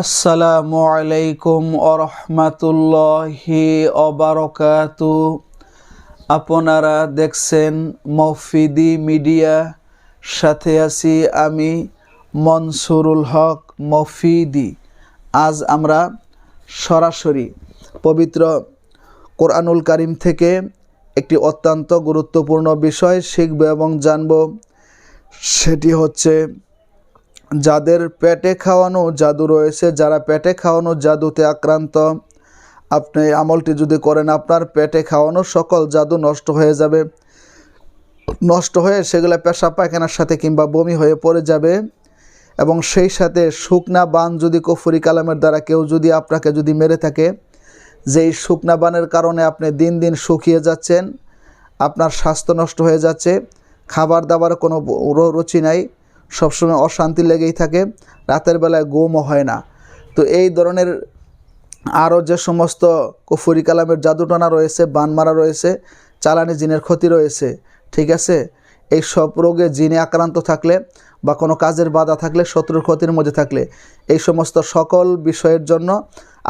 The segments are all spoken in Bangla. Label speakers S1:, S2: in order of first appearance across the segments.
S1: আসসালামু আলাইকুম ওরহমাতুল্লাহি ওবারাকাতু। আপনারা দেখছেন মফিদি মিডিয়া, সাথে আছি আমি মনসুরুল হক মফিদি। আজ আমরা সরাসরি পবিত্র কোরআনুল কারীম থেকে একটি অত্যন্ত গুরুত্বপূর্ণ বিষয় শিখব এবং জানব। সেটি হচ্ছে যাদের পেটে খাওয়ানো জাদু রয়েছে, যারা পেটে খাওয়ানো জাদুতে আক্রান্ত, আপনি আমলটি যদি করেন আপনার পেটে খাওয়ানো সকল জাদু নষ্ট হয়ে যাবে, নষ্ট হয়ে সেগুলো পেশাব পায়খানার সাথে কিংবা বমি হয়ে পড়ে যাবে। এবং সেই সাথে শুকনা বান যদি কুফরি কালামের দ্বারা কেউ যদি আপনাকে যদি মেরে থাকে, যেই শুকনা বানের কারণে আপনি দিন দিন শুকিয়ে যাচ্ছেন, আপনার স্বাস্থ্য নষ্ট হয়ে যাচ্ছে, খাবার দাবার কোনো রুচি নাই, সবসময় অশান্তি লেগেই থাকে, রাতের বেলায় ঘুমও হয় না। তো এই ধরনের আরও যে সমস্ত কুফরি কালামের জাদুটনা রয়েছে, বান মারা রয়েছে, চালানি জিনের ক্ষতি রয়েছে, ঠিক আছে, এই সব রোগে জিনে আক্রান্ত থাকলে বা কোনো কাজের বাধা থাকলে, শত্রুর ক্ষতির মধ্যে থাকলে, এই সমস্ত সকল বিষয়ের জন্য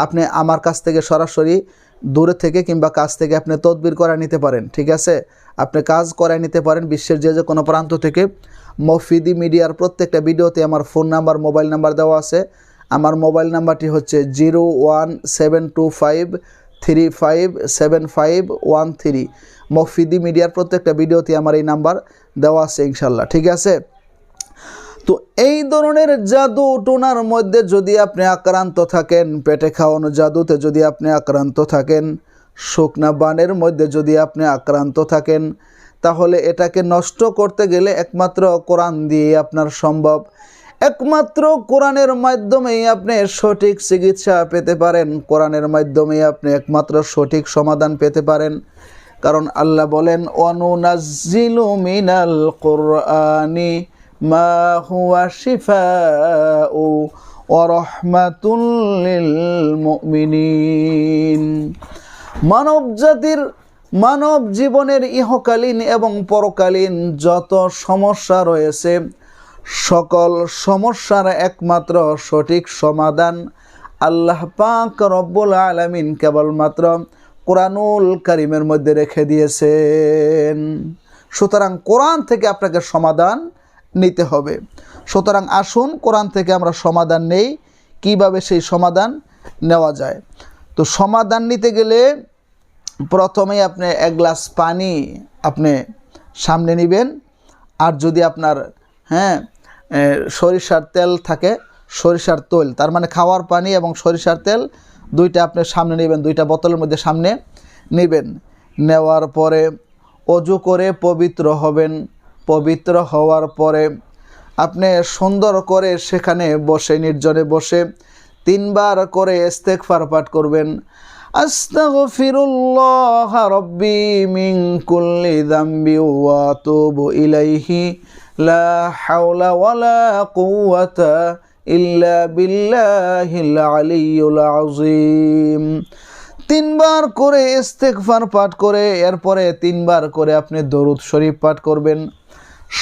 S1: আপনি আমার কাছ থেকে সরাসরি দূরে থেকে কিংবা কাছ থেকে আপনি তদবির করায় নিতে পারেন, ঠিক আছে, আপনি কাজ করায় নিতে পারেন বিশ্বের যে কোনো প্রান্ত থেকে। মফিদি মিডিয়ার প্রত্যেকটা ভিডিওতে আমার ফোন নাম্বার, মোবাইল নাম্বার দেওয়া আছে। আমার মোবাইল নাম্বারটি হচ্ছে 01725357513। মফিদি মিডিয়ার প্রত্যেকটা ভিডিওতে আমার এই নাম্বার দেওয়া আছে ইনশাল্লাহ, ঠিক আছে। তো এই ধরনের জাদু টোনার মধ্যে যদি আপনি আক্রান্ত থাকেন, পেটে খাওয়ানো জাদুতে যদি আপনি আক্রান্ত থাকেন, শুকনা বানের মধ্যে যদি আপনি আক্রান্ত থাকেন, তাহলে এটাকে নষ্ট করতে গেলে একমাত্র কোরআন দিয়ে আপনার সম্ভব। একমাত্র কোরআনের মাধ্যমেই আপনি সঠিক চিকিৎসা পেতে পারেন, কোরআনের মাধ্যমেই আপনি একমাত্র সঠিক সমাধান পেতে পারেন। কারণ আল্লাহ বলেন, ওয়ানুনাজ্জিলু মিনাল কুরআনি মা হুয়া শিফাউ ওয়া রাহমাতুল লিল মুমিনিন। মানব জীবনের ইহকালীন এবং পরকালীন যত সমস্যা রয়েছে, সকল সমস্যার একমাত্র সঠিক সমাধান আল্লাহ পাক রব্বুল আলামিন কেবলমাত্র কোরআনুল কারীমের মধ্যে রেখে দিয়েছেন। সুতরাং কোরআন থেকে আপনাকে সমাধান নিতে হবে। সুতরাং আসুন কোরআন থেকে আমরা সমাধান নেই। কিভাবে সেই সমাধান নেওয়া যায়? তো সমাধান নিতে গেলে প্রথমেই আপনি এক গ্লাস পানি আপনি সামনে নেবেন। আর যদি আপনার সরিষার তেল থাকে, সরিষার তেল, তার মানে খাওয়ার পানি এবং সরিষার তেল দুইটা আপনি সামনে নেবেন, দুইটা বোতলের মধ্যে সামনে নেবেন। নেওয়ার পরে অজু করে পবিত্র হবেন। পবিত্র হওয়ার পরে আপনি সুন্দর করে সেখানে বসে, নির্জনে বসে 3 বার করে ইস্তেগফার পাঠ করবেন। আস্তাগফিরুল্লাহ রাব্বি মিন কুল্লি যামবি ওয়া আতুবু ইলাইহি লা হাওলা ওয়ালা কুওয়াতা ইল্লা বিল্লাহিল আলিয়্যুল আযীম। 3 বার করে ইস্তেগফার পাঠ করে এরপরে 3 বার করে আপনি দরুদ শরীফ পাঠ করবেন।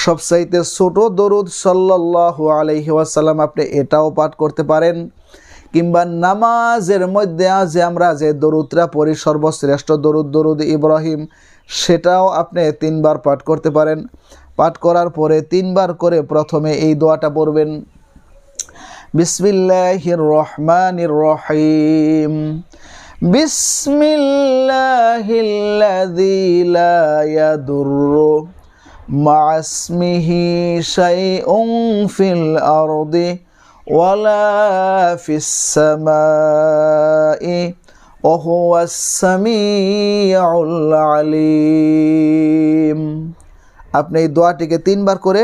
S1: সবচাইতে ছোট দরুদ সাল্লাল্লাহু আলাইহি ওয়াসাল্লাম, আপনি এটাও পাঠ করতে পারেন। কিংবা নামাজের মধ্যে যে আমরা যে দরুদটা পড়ি, সর্বশ্রেষ্ঠ দরুদ, দরুদ ইব্রাহিম, সেটাও আপনি 3 বার পাঠ করতে পারেন। পাঠ করার পরে 3 বার করে প্রথমে এই দোয়াটা পড়বেন, বিসমিল্লাহির রহমানির রহিম, বিসমিল্লাহিল্লাযী লা ইয়াদুররু মা ইসমিহি শাইউন ফিল আরদি ওয়ালা ফিস সামাই ওয়া হুয়াস সামিউল আলিম। আপনি এই দোয়াটিকে 3 বার করে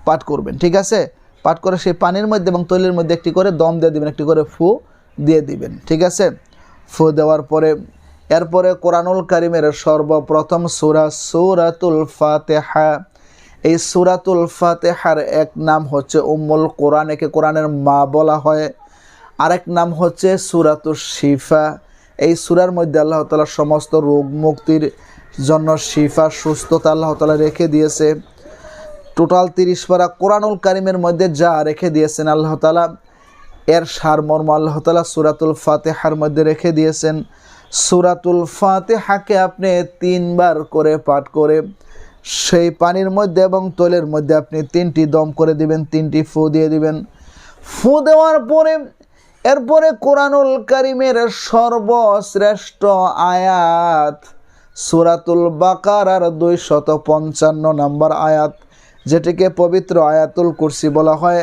S1: পাঠ করবেন, ঠিক আছে। পাঠ করে সেই পানির মধ্যে এবং তৈলের মধ্যে একটি করে দম দিয়ে দিবেন, একটি করে ফু দিয়ে দিবেন, ঠিক আছে। ফু দেওয়ার পরে এরপরে কোরআনুল কারীমের সর্বপ্রথম সূরা সূরাতুল ফাতিহা। এই সূরাতুল ফাতিহার এক নাম হচ্ছে উম্মুল কোরআন, একে কোরআনের মা বলা হয়। আরেক নাম হচ্ছে সূরাতুশ শিফা। এই সূরার মধ্যে আল্লাহ তাআলা সমস্ত রোগ মুক্তির জন্য শিফা, সুস্থতা আল্লাহ তাআলা রেখে দিয়েছে। টোটাল 30 পারা কোরআনুল কারীমের মধ্যে যা রেখে দিয়েছেন আল্লাহ তাআলা, এর সারমর্ম আল্লাহ তাআলা সূরাতুল ফাতিহার মধ্যে রেখে দিয়েছেন। সূরাতুল ফাতিহাকে আপনি 3 বার করে পাঠ করে সেই পানির মধ্যে এবং তৈলের মধ্যে আপনি 3টি দম করে দিবেন, 3টি ফু দিয়ে দিবেন। ফু দেওয়ার পরে এরপরে কোরআনুল কারীমের সর্বশ্রেষ্ঠ আয়াত সূরাতুল বাকারার 255 নম্বর আয়াত, যেটিকে পবিত্র আয়াতুল কুরসি বলা হয়,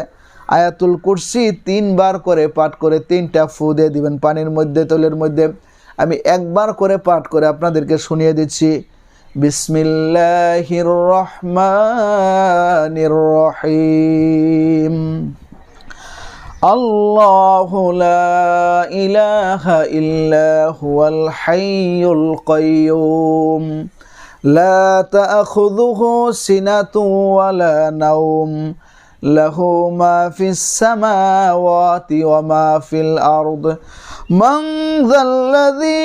S1: আয়াতুল কুরসি 3 বার করে পাঠ করে 3টা ফু দিয়ে দিবেন পানির মধ্যে তৈলের মধ্যে। আমি একবার করে পাঠ করে আপনাদেরকে শুনিয়ে দিচ্ছি। বিসমিল্লাহির রহমানির রহিম। আল্লাহু লা ইলাহা ইল্লা হুয়াল হাইয়ুল কাইয়্যুম লা তা'খুযুহু সিনাতুন ওয়া লা নাওম লাহু মা ফিস সামাওয়াতি ওয়া মা ফিল আরদ মান যাল্লাযী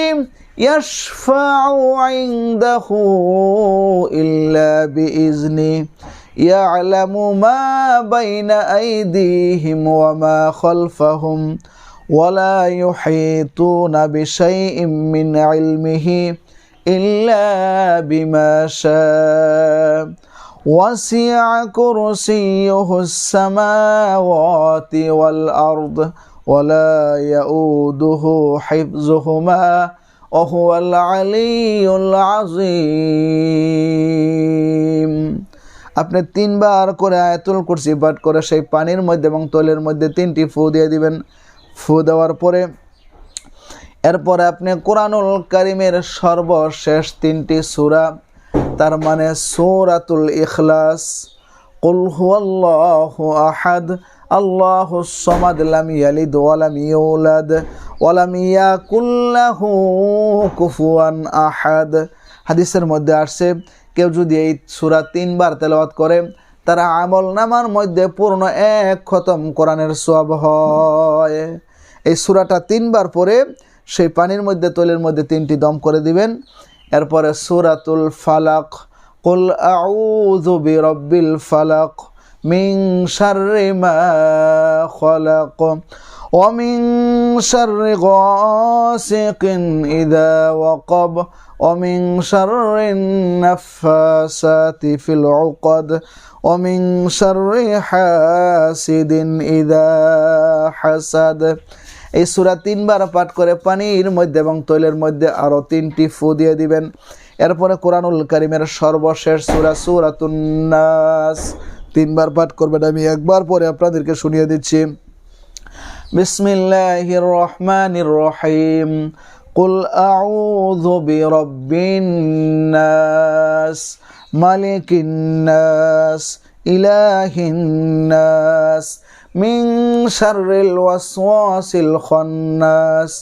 S1: ইয়াশফা'ু 'ইনদাহু ইল্লা বিইজনিহি ইয়া'লামু মা বাইনা আইদিহিম ওয়া মা খালফাহুম ওয়া লা ইউহীতুনা বিশাইইন মিন 'ইলমিহি ইল্লা বিমা শা'a ওয়াসি'a কুরসিয়্যুহুস সামাওয়াতি ওয়াল আরদ ওয়া লা ইয়াউদুহু হিফযুহুমা ওয়া হুয়াল আলিয়্যুল আযীম। আপনি 3 বার করে আয়াতুল কুরসি পাঠ করে সেই পানির মধ্যে এবং তৈলের মধ্যে 3টি ফু দিয়ে দিবেন। ফু দেওয়ার পরে এরপরে আপনি কোরআনুল কারীমের সর্বশেষ 3টি সূরা, তার মানে সূরাতুল ইখলাস, কুল হুয়াল্লাহু আহাদ আল্লাহুস সামাদ লাম ইয়ালিদ ওয়া লাম ইউলাদ ওয়া লাম ইয়াকুল লাহু কুফুয়ান আহাদ। হাদিসের মধ্যে আসছে কেউ যদি এই সূরা 3 বার তেলাওয়াত করে তার আমলনামার মধ্যে পূর্ণ 1 খতম কোরআনের সওয়াব হয়। এই সূরাটা 3 বার পরে সেই পানির মধ্যে তৈলের মধ্যে 3টি দম করে দিবেন। এরপরে সূরাতুল ফালাক, কুল আউযু বিরাব্বিল ফালাক মিন শাররি মা খালাক ওয়া মিন শাররি গাসিকিন ইযা ওয়াকাব ওয়া মিন শাররিন নাফাসাতি ফিল উকাদ ওয়া মিন শাররি হাসিদিন ইযা হাসাদ। এই সূরা 3 বার পাঠ করে পানির মধ্যে এবং তৈলের মধ্যে আরও 3টি ফু দিয়ে দিবেন। এরপরে কোরআনুল কারীমের সর্বশেষ সূরা সূরাতুন নাস 3 বার পাঠ করবেন। আমি একবার পরে আপনাদেরকে শুনিয়ে দিচ্ছি। বিসমিল্লাহির রহমানির রহিম। কুল আউযু বিরাব্বিন নাস মালিকিন নাস ইলাহিন নাস মিন শাররিল ওয়াসওয়াসিল খান্নাস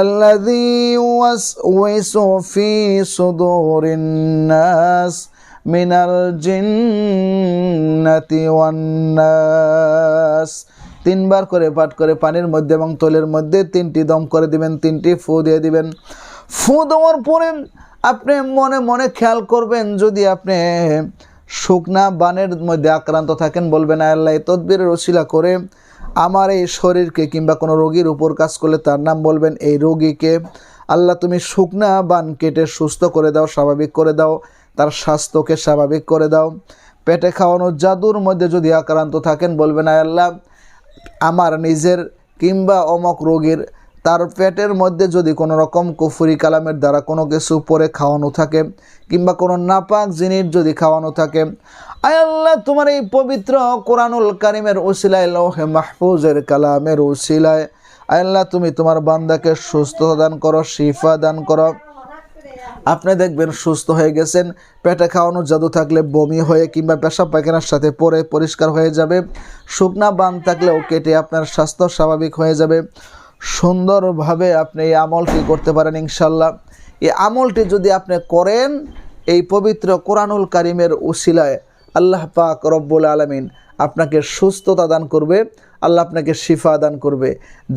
S1: আল্লাযী ইউওয়াসওয়িসু ফি সুদুরিন নাস মিনাল জিন্নাতি ওয়ান নাস। 3 বার করে পাঠ করে পানির মধ্যে এবং তৈলের মধ্যে 3টি দম করে দিবেন, 3টি ফু দিয়ে দিবেন। ফু দেওয়ার পরে আপনি মনে মনে খেয়াল করবেন, যদি আপনি শুকনা বানের মধ্যে আক্রান্ত থাকেন বলবেন আল্লাহ এই তদবিরের ওসিলা করে আমার এই শরীরকে কিংবা কোনো রোগীর উপর কাজ করলে তার নাম বলবেন এই রোগীকে আল্লাহ তুমি শুকনা বান কেটে সুস্থ করে দাও, স্বাভাবিক করে দাও, তার স্বাস্থ্যকে স্বাভাবিক করে দাও। পেটে খাওয়ানোর জাদুর মধ্যে যদি আক্রান্ত থাকেন বলবেন আল্লাহ আমার নিজের কিংবা অমক রোগীর তার পেটের মধ্যে যদি কোনো রকম কুফরি কালামের দ্বারা কোনো কিছু পরে খাওয়ানো থাকে কিংবা কোনো নাপাক জিনিস যদি খাওয়ানো থাকে, আয় আল্লাহ তোমার এই পবিত্র কোরআনুল কারীমের ওসিলায় লৌহে মাহফুজের কালামের ওসিলায় আয় আল্লাহ তুমি তোমার বান্দাকে সুস্থতা দান করো, শিফা দান করো। আপনি দেখবেন সুস্থ হয়ে গেছেন। পেটে খাওয়ানো জাদু থাকলে বমি হয়ে কিংবা পেশাব পায়খানার সাথে পরে পরিষ্কার হয়ে যাবে। শুকনা বান থাকলেও কেটে আপনার স্বাস্থ্য স্বাভাবিক হয়ে যাবে। সুন্দরভাবে আপনি এই আমলটি করতে পারেন ইনশাল্লাহ। এই আমলটি যদি আপনি করেন এই পবিত্র কোরআনুল কারীমের উসিলায় আল্লাহ পাক রব্বুল আলামিন আপনাকে সুস্থতা দান করবে, আল্লাহ আপনাকে শিফা দান করবে।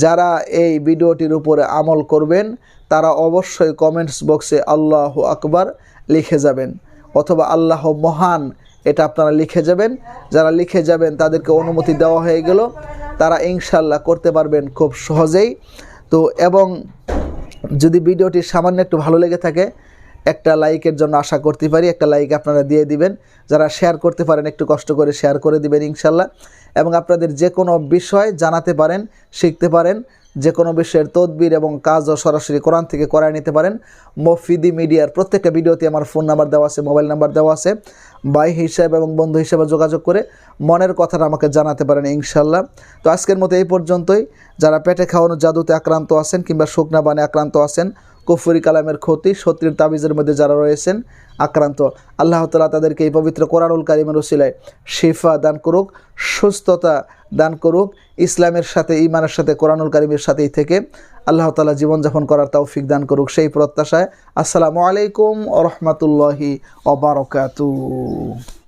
S1: যারা এই ভিডিওটির উপরে আমল করবেন তারা অবশ্যই কমেন্টস বক্সে আল্লাহু আকবার লিখে যাবেন অথবা আল্লাহ মহান এটা আপনারা লিখে যাবেন। যারা লিখে যাবেন তাদেরকে অনুমতি দেওয়া হয়ে গেল। তারা ইনশাল্লাহ করতে পারবেন খুব সহজেই। তো এবং যদি ভিডিওটি সামান্য একটু ভালো লেগে থাকে, একটা লাইকের জন্য আশা করতে পারি, একটা লাইক আপনারা দিয়ে দিবেন। যারা শেয়ার করতে পারেন একটু কষ্ট করে শেয়ার করে দিবেন ইনশাল্লাহ। এবং আপনাদের যে কোনো বিষয় জানাতে পারেন, শিখতে পারেন, যে কোনো বিষয়ের তদবির এবং কাজও সরাসরি কোরআন থেকে করায় নিতে পারেন। মফিদি মিডিয়ার প্রত্যেকটা ভিডিওতে আমার ফোন নাম্বার দেওয়া আছে, মোবাইল নাম্বার দেওয়া আছে। ভাই হিসাবে এবং বন্ধু হিসাবে যোগাযোগ করে মনের কথাটা আমাকে জানাতে পারেন ইনশাল্লাহ। তো আজকের মতো এই পর্যন্তই। যারা পেটে খাওয়ানো জাদুতে আক্রান্ত আছেন কিংবা শুকনা বানে আক্রান্ত আছেন, কুফরি কালামের ক্ষতি, শত্রুর তাবিজের মধ্যে যারা রয়েছেন আক্রান্ত, আল্লাহ তাআলা তাদেরকে এই পবিত্র কোরআনুল কারীমের উসিলায় শিফা দান করুক, সুস্থতা দান করুক, ইসলামের সাথে, ঈমানের সাথে, কোরআনুল কারীমের সাথেই থেকে আল্লাহ তাআলা জীবনযাপন করার তৌফিক দান করুক, সেই প্রত্যাশায় আসসালামু আলাইকুম ওয়া রাহমাতুল্লাহি ওয়া বারাকাতুহু।